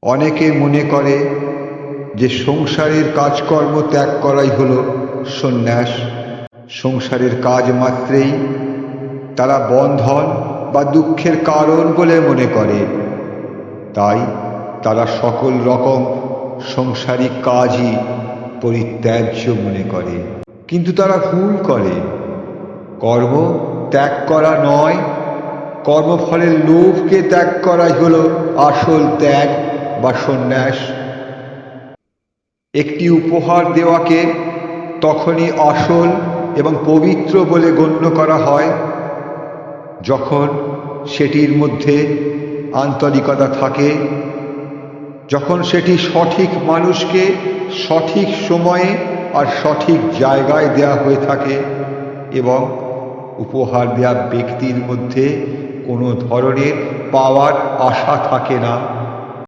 অনেকে মনে করে যে সংসারের কাজকর্ম ত্যাগ করাই হলো সন্ন্যাস। সংসারের কাজ মাত্রেই তারা বন্ধন বা দুঃখের কারণ বলে মনে করে, তাই তারা সকল রকম সংসারিক কাজই পরিত্যাজ্য মনে করে। কিন্তু তারা ভুল করে। কর্ম ত্যাগ করা নয়, কর্মফলের লোভকে ত্যাগ করাই হলো আসল ত্যাগ বা সন্ন্যাস। একটি উপহার দেওয়াকে তখনই আসল এবং পবিত্র বলে গণ্য করা হয় যখন সেটির মধ্যে আন্তরিকতা থাকে, যখন সেটি সঠিক মানুষকে সঠিক সময়ে আর সঠিক জায়গায় দেয়া হয়ে থাকে এবং উপহার দেওয়া ব্যক্তির মধ্যে কোনো ধরনের পাওয়ার আশা থাকে না।